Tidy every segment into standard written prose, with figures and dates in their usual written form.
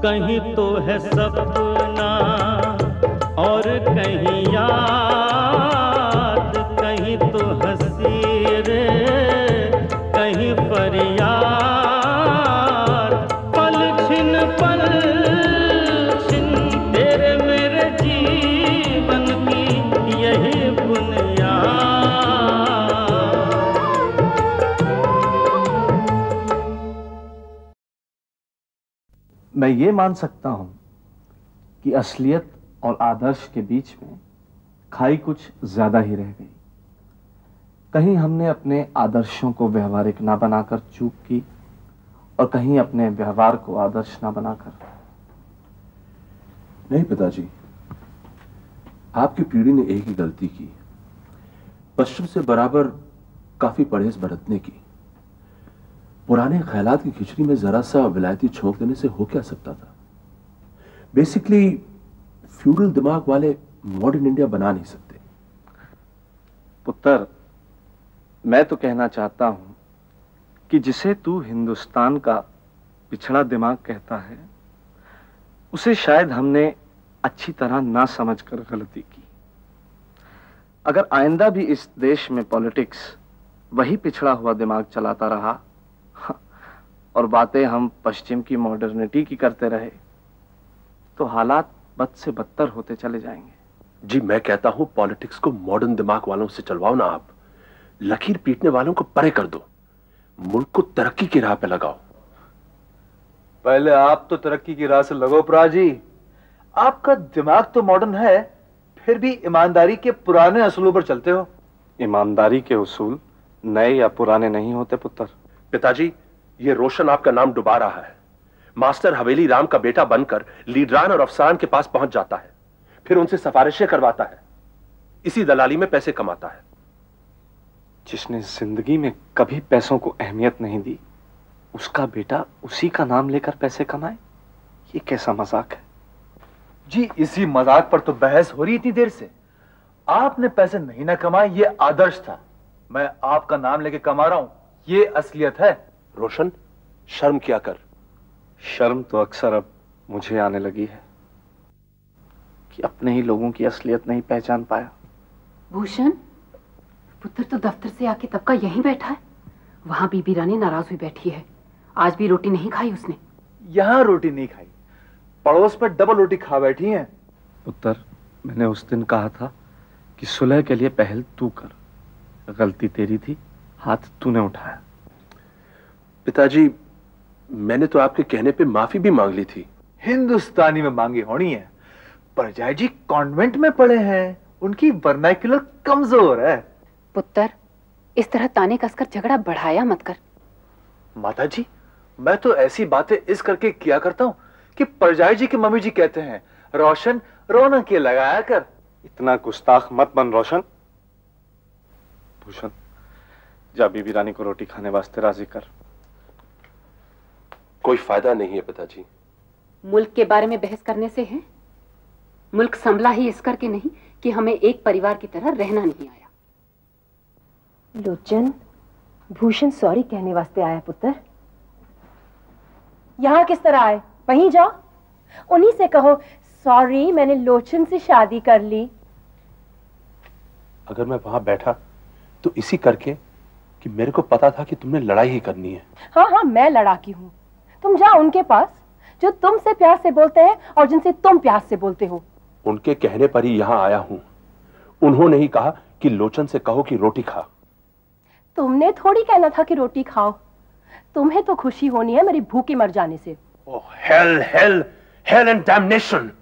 कहीं तो है सपना और कहीं याद, कहीं तो हंसी रे कहीं फरियाद। पल छिन तेरे मेरे जीवन की यही मैं ये मान सकता हूं कि असलियत और आदर्श के बीच में खाई कुछ ज्यादा ही रह गई। कहीं हमने अपने आदर्शों को व्यवहारिक ना बनाकर चूक की और कहीं अपने व्यवहार को आदर्श ना बनाकर। नहीं पिताजी, आपकी पीढ़ी ने एक ही गलती की, पश्चिम से बराबर काफी परहेज बरतने की। पुराने ख्यालात की खिचड़ी में जरा सा विलायती छोंक देने से हो क्या सकता था। बेसिकली फ्यूडल दिमाग वाले मॉडर्न इंडिया बना नहीं सकते। पुत्र, मैं तो कहना चाहता हूं कि जिसे तू हिंदुस्तान का पिछड़ा दिमाग कहता है, उसे शायद हमने अच्छी तरह ना समझकर गलती की। अगर आइंदा भी इस देश में पॉलिटिक्स वही पिछड़ा हुआ दिमाग चलाता रहा और बातें हम पश्चिम की मॉडर्निटी की करते रहे, तो हालात बद से बदतर होते चले जाएंगे। जी मैं कहता हूं पॉलिटिक्स को मॉडर्न दिमाग वालों से चलवाओ ना। आप लकीर पीटने वालों को परे कर दो, मुल्क को तरक्की की राह पे लगाओ। पहले आप तो तरक्की की राह से लगो प्रा जी। आपका दिमाग तो मॉडर्न है, फिर भी ईमानदारी के पुराने असूलों पर चलते हो। ईमानदारी के उसूल नए या पुराने नहीं होते पुत्र। पिताजी, ये रोशन आपका नाम डुबा रहा है। मास्टर हवेली राम का बेटा बनकर लीडरान और अफसरान के पास पहुंच जाता है, फिर उनसे सिफारिशें करवाता है, इसी दलाली में पैसे कमाता है। जिसने जिंदगी में कभी पैसों को अहमियत नहीं दी, उसका बेटा उसी का नाम लेकर पैसे कमाए, ये कैसा मजाक है। जी इसी मजाक पर तो बहस हो रही इतनी देर से। आपने पैसे नहीं ना कमाए, ये आदर्श था। मैं आपका नाम लेके कमा रहा हूं, ये असलियत है। रोशन, शर्म किया कर। शर्म तो अक्सर अब मुझे आने लगी है कि अपने ही लोगों की असलियत नहीं पहचान पाया। भूषण, पुत्र तो दफ्तर से आके तब का यहीं बैठा है। वहां बीबी रानी नाराज हुई बैठी है। आज भी रोटी नहीं खाई उसने। यहां रोटी नहीं खाई, पड़ोस पर डबल रोटी खा बैठी हैं। पुत्र, मैंने उस दिन कहा था कि सुलह के लिए पहल तू कर। गलती तेरी थी, हाथ तूने उठाया। पिताजी, मैंने तो आपके कहने पे माफी भी मांग ली थी। हिंदुस्तानी में मांगी होनी है। परजाई जी कॉन्वेंट में पढ़े हैं, उनकी वर्नाक्युलर कमजोर है। पुत्र, इस तरह ताने कसकर झगड़ा बढ़ाया मत कर। माता जी, मैं तो ऐसी बातें इस करके किया करता हूँ कि परजाई जी के मम्मी जी कहते हैं, रोशन रौनक के लगाया कर। इतना गुस्ताख मत बन रोशन। भूषण, जा बीबी रानी को रोटी खाने वास्ते राजी कर। कोई फायदा नहीं है पिताजी। मुल्क के बारे में बहस करने से है? मुल्क संभला ही इस करके नहीं कि हमें एक परिवार की तरह रहना नहीं आया। लोचन, भूषण सॉरी कहने वास्ते आया पुत्र। यहाँ किस तरह आए? वहीं जाओ, उन्हीं से कहो सॉरी मैंने लोचन से शादी कर ली। अगर मैं वहां बैठा तो इसी करके कि मेरे को पता था कि तुमने लड़ाई ही करनी है। हाँ हाँ, मैं लड़ाकी हूँ। तुम जाओ उनके पास जो तुमसे प्यार से बोलते हैं और जिनसे तुम प्यार से बोलते हो। उनके कहने पर ही यहां आया हूं। उन्होंने ही कहा कि लोचन से कहो कि रोटी खा। तुमने थोड़ी कहना था कि रोटी खाओ। तुम्हें तो खुशी होनी है मेरी भूखी मर जाने से। Oh hell hell hell and damnation.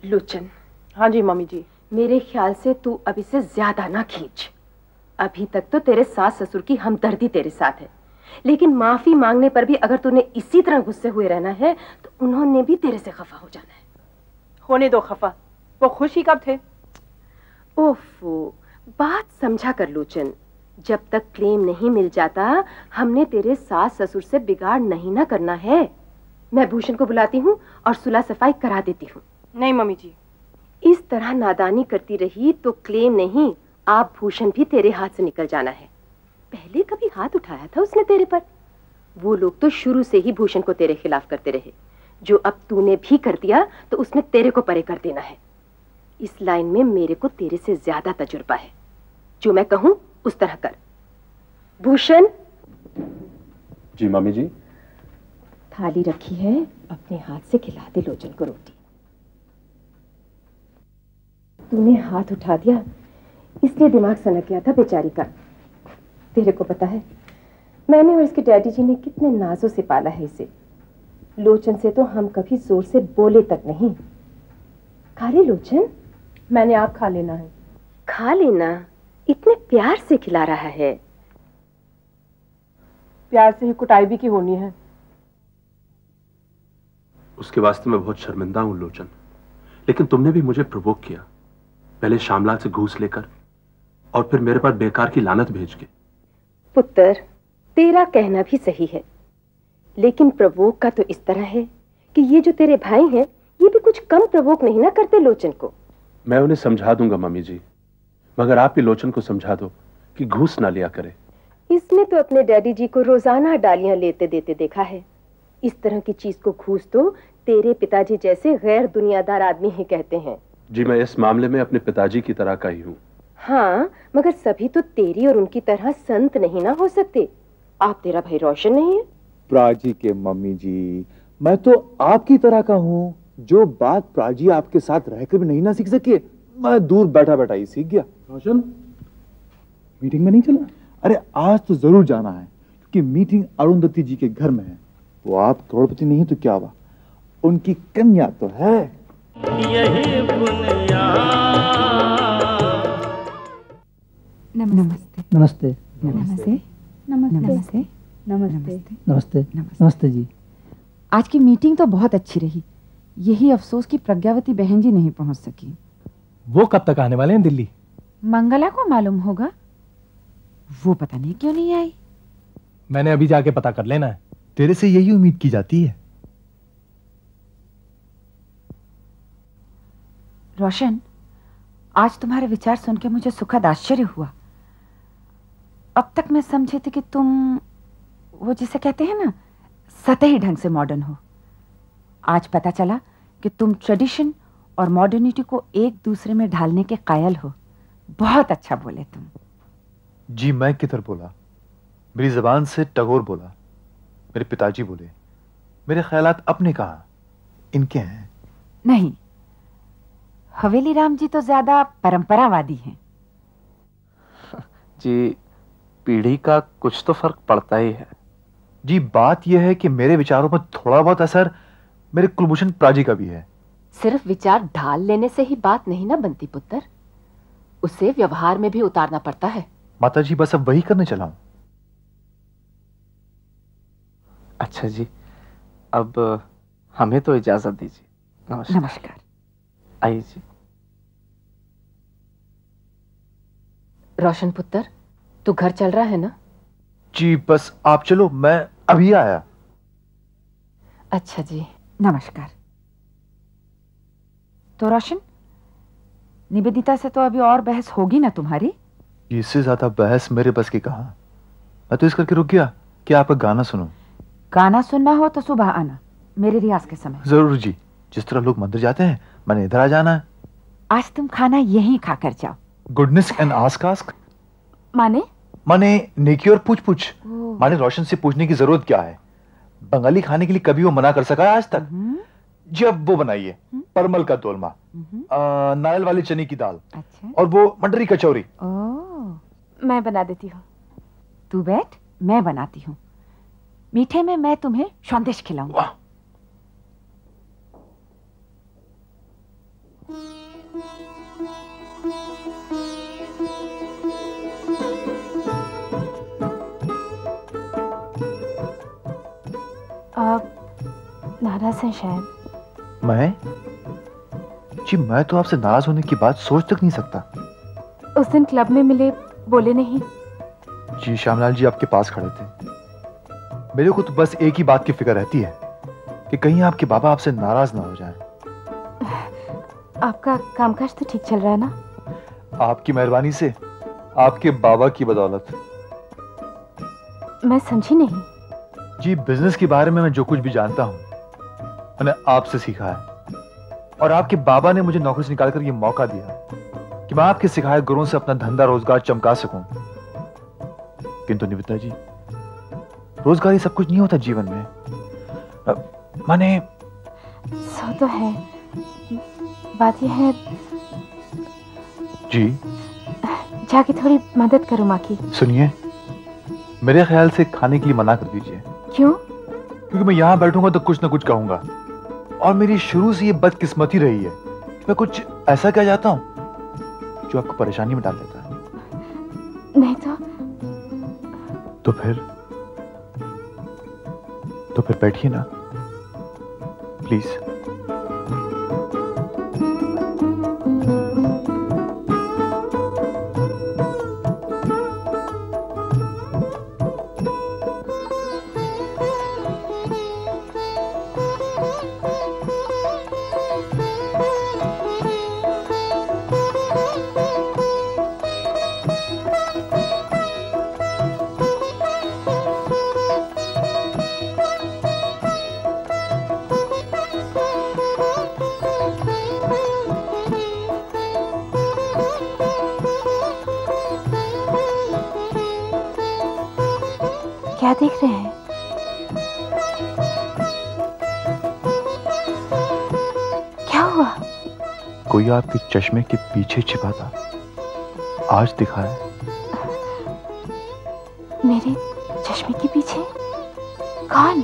Lochan. हाँ जी मम्मी जी। मेरे ख्याल से तू अब इसे ज्यादा ना खींच। अभी तक तो तेरे सास ससुर की हमदर्दी तेरे साथ है, लेकिन माफी मांगने पर भी अगर तूने इसी तरह गुस्से हुए रहना है तो उन्होंने भी तेरे से खफा हो जाना है। होने दो खफा, वो खुश ही कब थे। ओफो, बात समझा कर लोचन। जब तक क्लेम नहीं मिल जाता हमने तेरे सास ससुर से बिगाड़ नहीं ना करना है। मैं भूषण को बुलाती हूँ और सुलह सफाई करा देती हूँ। नहीं मम्मी जी, इस तरह नादानी करती रही तो क्लेम नहीं, आप भूषण भी तेरे हाथ से निकल जाना है। पहले कभी हाथ उठाया था उसने तेरे पर? वो लोग तो शुरू से ही भूषण को तेरे खिलाफ करते रहे। जो अब तूने भी कर दिया तो उसमें तेरे को परे कर देना है। इस लाइन में मेरे को तेरे से ज्यादा तजुर्बा है। जो मैं कहूं उस तरह कर। भूषण। जी मम्मी जी। थाली रखी है, अपने हाथ से खिला दे लोचन को रोटी। तूने हाथ उठा दिया इसलिए दिमाग सनक गया था बेचारी का। तेरे को पता है मैंने और इसके डैडी जी ने कितने नाजों से पाला है इसे। लोचन से तो हम कभी जोर से बोले तक नहीं। खा ले लोचन। मैंने आप खा लेना है। खा लेना? इतने प्यार से खिला रहा है। प्यार से ही कुटाई भी की होनी है। उसके वास्ते मैं बहुत शर्मिंदा हूं लोचन, लेकिन तुमने भी मुझे प्रवोक किया, पहले श्यामलाल से घूस लेकर और फिर मेरे पर बेकार की लानत भेज के। पुत्र, तेरा कहना भी सही है, लेकिन प्रवोक का तो इस तरह है कि ये जो तेरे भाई हैं ये भी कुछ कम प्रवोक नहीं ना करते लोचन को। मैं उन्हें समझा दूंगा मम्मी जी, मगर आप भी लोचन को समझा दो कि घूस ना लिया करे। इसने तो अपने डैडी जी को रोजाना डालियां लेते देते देखा है। इस तरह की चीज को घूस तो तेरे पिताजी जैसे गैर दुनियादार आदमी ही कहते हैं। जी मैं इस मामले में अपने पिताजी की तरह का ही हूँ। हाँ, मगर सभी तो तेरी और उनकी तरह संत नहीं ना हो सकते। आप तेरा भाई रोशन नहीं है? प्राजी के मम्मी जी, मैं तो आपकी तरह का हूँ। जो बात प्राजी आपके साथ रहकर भी नहीं ना सीख सकी, मैं दूर बैठा बैठा ही सीख गया। रोशन, मीटिंग में नहीं चलना? अरे आज तो जरूर जाना है, क्योंकि मीटिंग अरुंधति जी के घर में है। वो आप करोड़पति नहीं तो क्या हुआ, उनकी कन्या तो है। यही बुनियाद। नमस्ते नमस्ते नमस्ते नमस्ते नमस्ते नमस्ते नमस्ते जी। आज की मीटिंग तो बहुत अच्छी रही। यही अफसोस कि प्रज्ञावती बहन जी नहीं पहुंच सकी। वो कब तक आने वाले हैं दिल्ली? मंगला को मालूम होगा, वो पता नहीं क्यों नहीं आई। मैंने अभी जाके पता कर लेना है। तेरे से यही उम्मीद की जाती है। रोशन, आज तुम्हारे विचार सुन के मुझे सुखद आश्चर्य हुआ। अब तक मैं समझी थी कि तुम वो जिसे कहते हैं ना सतही ढंग से मॉडर्न हो। आज पता चला कि तुम ट्रेडिशन और मॉडर्निटी को एक दूसरे में ढालने के कायल हो। बहुत अच्छा बोले तुम। जी मैं किधर बोला? मेरी जबान से टगोर बोला, मेरे पिताजी बोले। मेरे ख्यालात अपने कहा, इनके हैं। नहीं, हवेली राम जी तो ज्यादा परंपरावादी हैं। जी पीढ़ी का कुछ तो फर्क पड़ता ही है। जी बात यह है कि मेरे विचारों पर थोड़ा बहुत असर मेरे कुलभूषण प्राजी का भी है। सिर्फ विचार ढाल लेने से ही बात नहीं ना बनती पुत्र, उसे व्यवहार में भी उतारना पड़ता है। माताजी बस अब वही करने चला हूं। अच्छा जी, अब हमें तो इजाजत दीजिए। नमस्कार। नमस्कार। आइए जी। रोशन पुत्र, तू घर चल रहा है ना? जी बस आप चलो, मैं अभी आया। अच्छा जी। नमस्कार। तो रोशन, निवेदिता से तो अभी और बहस होगी ना तुम्हारी? इससे ज्यादा बहस मेरे बस की कहां। मैं तो इस करके रुक गया कि आपका गाना सुनो। गाना सुनना हो तो सुबह आना, मेरे रियाज के समय। जरूर जी, जिस तरह लोग मंदिर जाते हैं मैंने इधर आ जाना है। आज तुम खाना यहीं खाकर जाओ। गुडनेस एंड आस्क आस्क माने नेकी और पूछ पूछ। माने रोशन से पूछने की जरूरत क्या है? बंगाली खाने के लिए कभी वो मना कर सका है आज तक? जी अब वो बनाइए परमल का दोलमा, नारियल वाली चने की दाल, अच्छा। और वो मटरी कचौरी। ओह, मैं बना देती हूँ। तू बैठ, मैं बनाती हूँ। मीठे में मैं तुम्हें सौंदेश खिलाऊंगी। वाह। आप नाराज हैं शायद। मैं? जी मैं तो आपसे नाराज होने की बात सोच तक नहीं सकता। उस दिन क्लब में मिले, बोले नहीं? जी श्यामलाल जी आपके पास खड़े थे। मेरे को तो बस एक ही बात की फिक्र रहती है कि कहीं आपके बाबा आपसे नाराज ना हो जाएं। आपका कामकाज तो ठीक चल रहा है ना? आपकी मेहरबानी से, आपके बाबा की बदौलत। मैं समझी नहीं। जी, बिजनेस के बारे में मैं जो कुछ भी जानता हूं मैंने आपसे सीखा है, और आपके बाबा ने मुझे नौकरी से निकालकर यह मौका दिया कि मैं आपके सिखाए गुरुओं से अपना धंधा रोजगार चमका सकूं। किंतु निवेदिता जी, रोजगार ही सब कुछ नहीं होता जीवन में। माने सो तो है, बात यह है जी, जाके थोड़ी मदद करो माँ की। सुनिए, मेरे ख्याल से खाने के लिए मना कर दीजिए। क्यों? क्योंकि मैं यहां बैठूंगा तो कुछ ना कुछ कहूंगा, और मेरी शुरू से ये बदकिस्मती रही है। मैं कुछ ऐसा कह जाता हूं जो आपको परेशानी में डाल देता है। नहीं तो फिर बैठिए ना प्लीज। क्या देख रहे हैं? क्या हुआ? कोई आपके चश्मे के पीछे छिपा था, आज दिखा है। मेरे चश्मे के पीछे? कौन?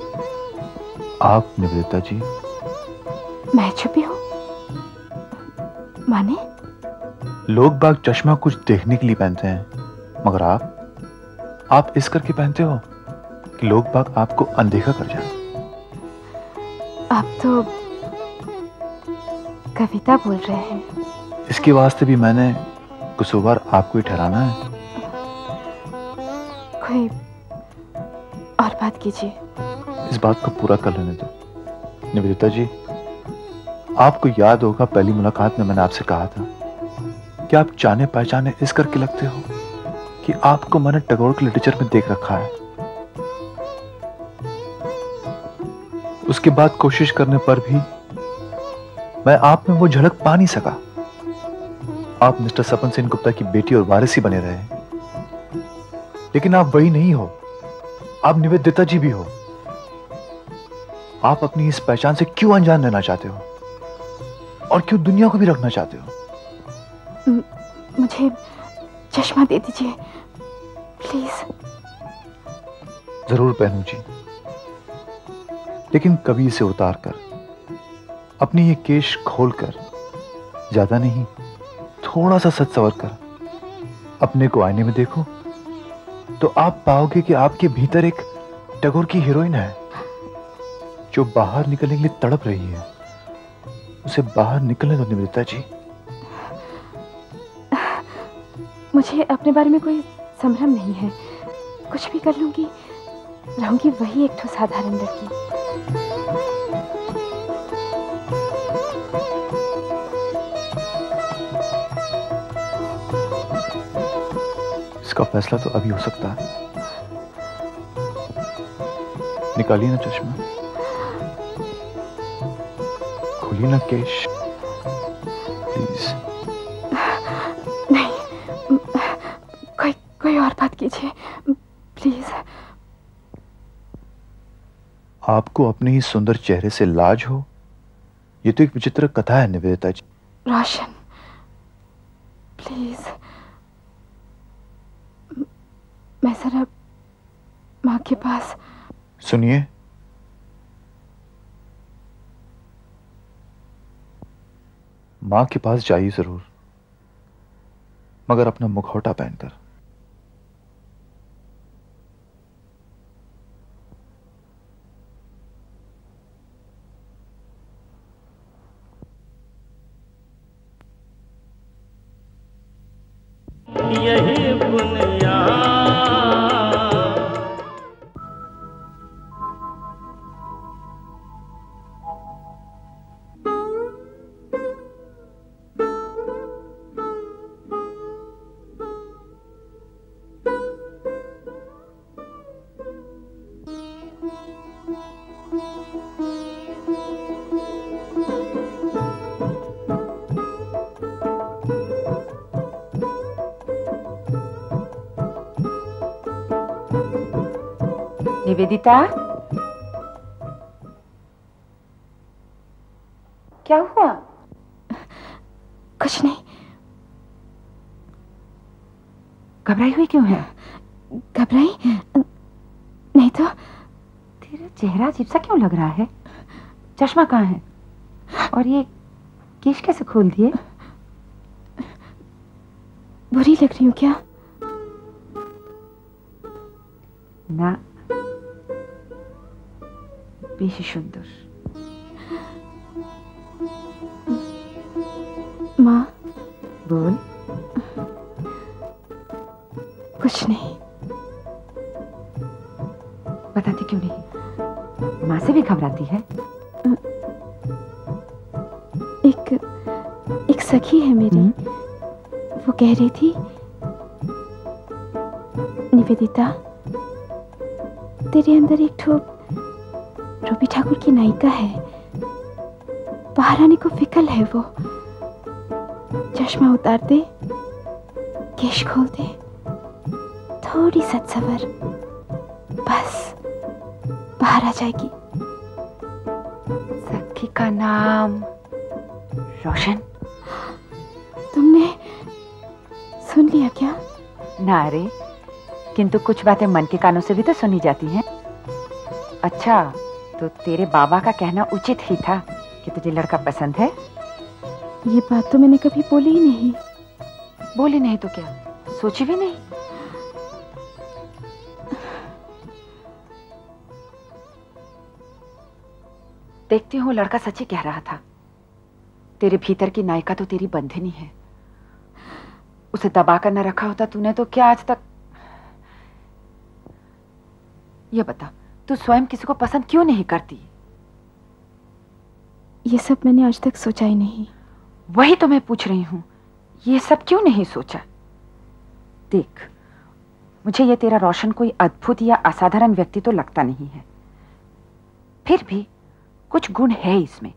आप निवेदिता जी। मैं छुपी हूँ? माने? लोग बाग चश्मा कुछ देखने के लिए पहनते हैं, मगर आप इस करके पहनते हो कि लोग बाग आपको अनदेखा कर जाए। आप तो कविता बोल रहे हैं। इसके वास्ते भी मैंने कसूरवार आपको ही ठहराना है। कोई और बात कीजिए। इस बात को पूरा कर लेने दो निवेदिता जी। आपको याद होगा पहली मुलाकात में मैंने आपसे कहा था कि आप जाने पहचाने इस करके लगते हो कि आपको मैंने टैगोर के लिटरेचर में देख रखा है। उसके बाद कोशिश करने पर भी मैं आप में वो झलक पा नहीं सका। आप मिस्टर सपन सेन गुप्ता की बेटी और वारिसी बने रहे, लेकिन आप वही नहीं हो। आप निवेदिता जी भी हो। आप अपनी इस पहचान से क्यों अनजान रहना चाहते हो, और क्यों दुनिया को भी रखना चाहते हो? मुझे चश्मा दे दीजिए प्लीज। जरूर पहनूं जी, लेकिन कभी इसे उतार कर, अपनी ये केश खोलकर, ज्यादा नहीं थोड़ा सा सच संवर कर अपने को आईने में देखो तो आप पाओगे कि आपके भीतर एक टैगोर की हीरोइन है जो बाहर निकलने के लिए तड़प रही है। उसे बाहर निकलने दो निवेदिता जी। मुझे अपने बारे में कोई संभ्रम नहीं है, कुछ भी कर लूंगी, रहूंगी वही एक ठो साधारण लड़की। इसका फैसला तो अभी हो सकता है। निकालिए ना चश्मा, खोलिए ना केश प्लीज। नहीं, कोई और बात कीजिए प्लीज। आपको अपने ही सुंदर चेहरे से लाज हो, ये तो एक विचित्र कथा है निवेदिता जी। रोशन प्लीज, मैं जरा माँ के पास। सुनिए, मां के पास जाइए जरूर, मगर अपना मुखौटा पहनकर। यही बुनियाद निवेदिता, क्या हुआ? कुछ नहीं। घबराई हुई क्यों है? घबराई नहीं तो। तेरा चेहरा अजीब सा क्यों लग रहा है? चश्मा कहाँ है? और ये केश कैसे खोल दिए? बुरी लग रही हूँ क्या? ना, बेशी सुंदर। माँ। बोल। कुछ नहीं। बताती क्यों नहीं? माँ से भी घबराती है? एक सखी है मेरी, वो कह रही थी, निवेदिता, तेरे अंदर एक ठो रूबी ठाकुर की नायिका है, बाहर आने को फिकल है वो। चश्मा उतार दे, केश खोल दे, थोड़ी सत्सवर, बस बाहर आ जाएगी। सखी का नाम रोशन? तुमने सुन लिया क्या? ना रे, किंतु कुछ बातें मन के कानों से भी तो सुनी जाती हैं। अच्छा, तो तेरे बाबा का कहना उचित ही था कि तुझे लड़का पसंद है। ये बात तो मैंने कभी बोली ही नहीं। बोली नहीं तो क्या, सोची भी नहीं? देखती हूँ लड़का सच्ची कह रहा था। तेरे भीतर की नायिका तो तेरी बंधिनी है। उसे दबा कर न रखा होता तूने तो क्या आज तक। ये बता, तू स्वयं किसी को पसंद क्यों नहीं करती? ये सब मैंने आज तक सोचा ही नहीं। वही तो मैं पूछ रही हूं, ये सब क्यों नहीं सोचा? देख, मुझे ये तेरा रोशन कोई अद्भुत या असाधारण व्यक्ति तो लगता नहीं है, फिर भी कुछ गुण है इसमें।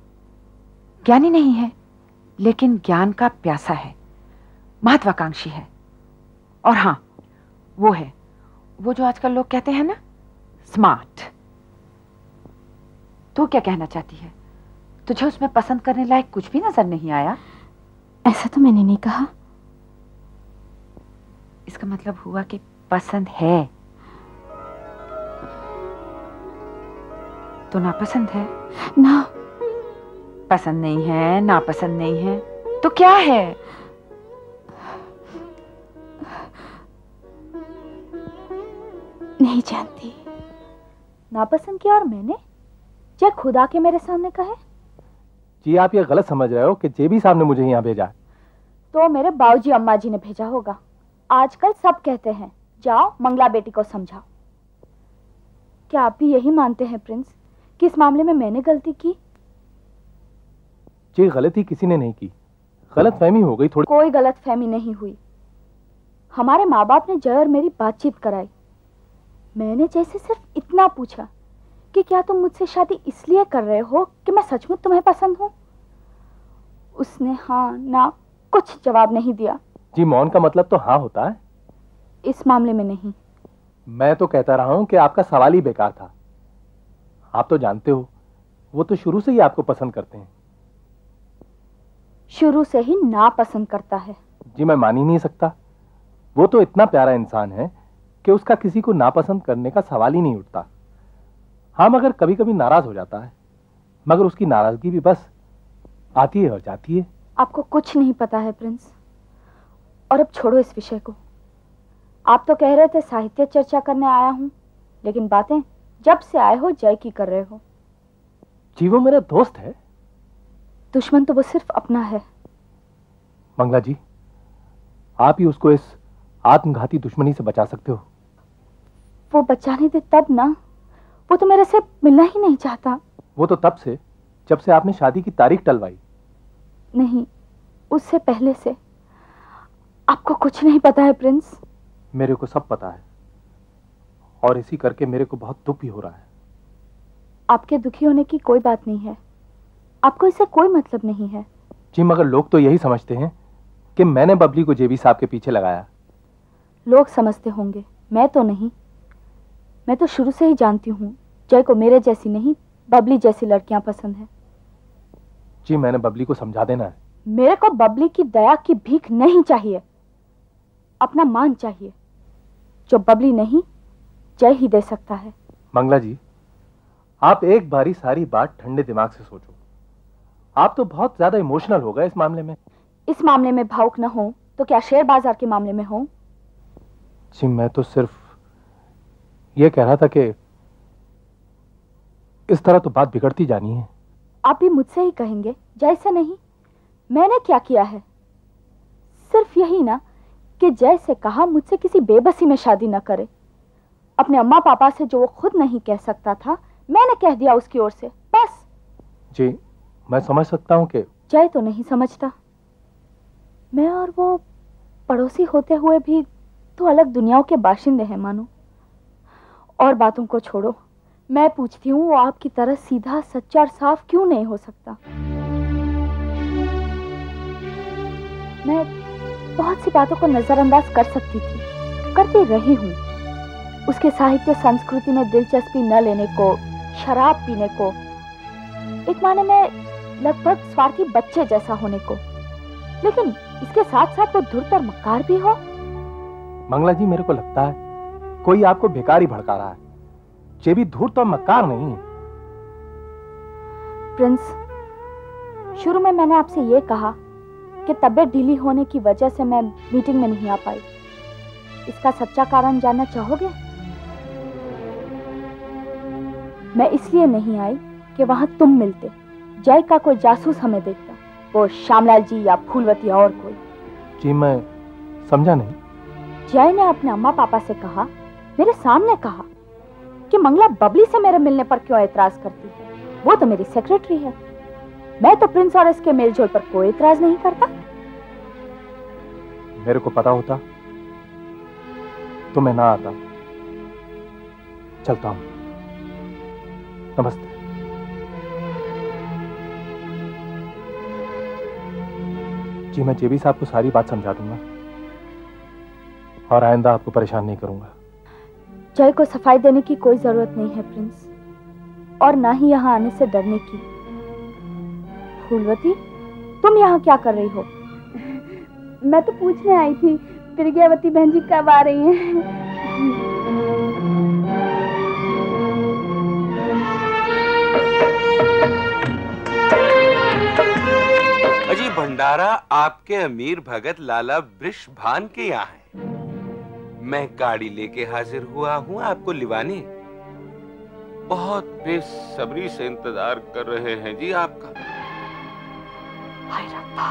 ज्ञानी नहीं है, लेकिन ज्ञान का प्यासा है, महत्वाकांक्षी है, और हां, वो है वो जो आजकल लोग कहते हैं ना, स्मार्ट। तू क्या कहना चाहती है? तुझे उसमें पसंद करने लायक कुछ भी नजर नहीं आया? ऐसा तो मैंने नहीं कहा। इसका मतलब हुआ कि पसंद है। तो नापसंद है? ना, पसंद नहीं है, नापसंद नहीं है, तो क्या है? नहीं जानती। नापसंद किया और मैंने? जय खुदा के मेरे सामने कहे। जी आप ये गलत समझ रहे हो कि जेबी साहब ने मुझे यहाँ भेजा। तो मेरे बाबूजी अम्मा जी ने भेजा होगा। आजकल सब कहते हैं जाओ मंगला बेटी को समझाओ। क्या आप भी यही मानते हैं प्रिंस कि इस मामले में मैंने गलती की? जी गलती किसी ने नहीं की, गलतफहमी हो गई थोड़ी। कोई गलतफहमी नहीं हुई। हमारे माँ बाप ने जय और मेरी बातचीत कराई। मैंने जैसे सिर्फ इतना पूछा कि क्या तुम मुझसे शादी इसलिए कर रहे हो कि मैं सचमुच तुम्हें पसंद हूं? उसने हाँ ना कुछ जवाब नहीं दिया। जी मौन का मतलब तो हाँ होता है? इस मामले में नहीं। मैं तो कहता रहा हूं कि आपका सवाल ही बेकार था। आप तो जानते हो वो तो शुरू से ही आपको पसंद करते हैं। शुरू से ही ना पसंद करता है। जी मैं मान ही नहीं सकता। वो तो इतना प्यारा इंसान है कि उसका किसी को नापसंद करने का सवाल ही नहीं उठता। हाँ मगर कभी कभी नाराज हो जाता है, मगर उसकी नाराजगी भी बस आती है और जाती है। आपको कुछ नहीं पता है प्रिंस। और अब छोड़ो इस विषय को। आप तो कह रहे थे साहित्य चर्चा करने आया हूं, लेकिन बातें जब से आए हो जय की कर रहे हो। जी वो मेरा दोस्त है। दुश्मन तो वो सिर्फ अपना है। मंगला जी, आप ही उसको इस आत्मघाती दुश्मनी से बचा सकते हो। वो बचाने दे तब ना। वो तो मेरे से मिलना ही नहीं चाहता। वो तो तब से जब से आपने शादी की तारीख टलवाई। नहीं, उससे पहले से। आपको कुछ नहीं पता है प्रिंस। मेरे को सब पता है, और इसी करके मेरे को बहुत दुख भी हो रहा है। आपके दुखी होने की कोई बात नहीं है, आपको इससे कोई मतलब नहीं है। जी मगर लोग तो यही समझते हैं कि मैंने बबली को जेबी साहब के पीछे लगाया। लोग समझते होंगे, मैं तो नहीं। मैं तो शुरू से ही जानती हूँ जय को मेरे जैसी नहीं बबली जैसी लड़कियां पसंद है। जी मैंने बबली को समझा देना है। मेरे को बबली की दया की भीख नहीं चाहिए, अपना मान चाहिए, जो बबली नहीं जय ही दे सकता है। मंगला जी, आप एक बारी सारी बात ठंडे दिमाग से सोचो। आप तो बहुत ज्यादा इमोशनल हो गए इस मामले में। इस मामले में भावुक न हो तो क्या शेयर बाजार के मामले में हो? जी मैं तो सिर्फ ये कह रहा था कि इस तरह तो बात बिगड़ती जानी है। आप भी मुझसे ही कहेंगे, जय से नहीं। मैंने क्या किया है? सिर्फ यही ना कि जय से कहा मुझसे किसी बेबसी में शादी न करे। अपने अम्मा पापा से जो वो खुद नहीं कह सकता था, मैंने कह दिया उसकी ओर से, बस। जी मैं समझ सकता हूँ कि जय तो नहीं समझता। मैं और वो पड़ोसी होते हुए भी तो अलग दुनियाओं के बाशिंदे हैं मानो। और बातों को छोड़ो, मैं पूछती हूँ वो आपकी तरह सीधा सच्चा और साफ क्यों नहीं हो सकता? मैं बहुत सी बातों को नजरअंदाज कर सकती थी, करती रही हूँ। उसके साहित्य संस्कृति में दिलचस्पी न लेने को, शराब पीने को, एक माने में लगभग स्वार्थी बच्चे जैसा होने को, लेकिन इसके साथ साथ वो धूर्त और मक्कार भी हो। मंगला जी मेरे को लगता है कोई आपको बेकार ही भड़का रहा है। ये भी धूर्त और मक्कार नहीं है। प्रिंस, शुरू में मैंने आपसे ये कहा कि तबीयत ढीली होने की वजह से मैं मीटिंग में नहीं आ पाई। इसका सच्चा कारण जानना चाहोगे? मैं इसलिए नहीं आई कि वहां तुम मिलते, जय का कोई जासूस हमें देखता, वो श्यामलाल जी या फूलवती और कोई। जी मैं समझा नहीं। जय ने अपने अम्मा पापा से कहा, मेरे सामने कहा कि मंगला बबली से मेरे मिलने पर क्यों एतराज करती है, वो तो मेरी सेक्रेटरी है। मैं तो प्रिंस और इसके मेलजोल पर कोई एतराज नहीं करता। मेरे को पता होता तो मैं ना आता। चलता हूं। नमस्ते। जी मैं जेबी साहब को सारी बात समझा दूंगा और आइंदा आपको परेशान नहीं करूंगा। जय को सफाई देने की कोई जरूरत नहीं है प्रिंस, और ना ही यहाँ आने से डरने की। फूलवती, तुम यहाँ क्या कर रही हो? मैं तो पूछने आई थी प्रज्ञावती बहन जी कब आ रही हैं। अजी भंडारा आपके अमीर भगत लाला वृषभान के यहाँ है। मैं गाड़ी लेके हाजिर हुआ हूँ आपको लिवाने। बहुत बेसब्री से इंतजार कर रहे हैं जी आपका। हाय रब्बा।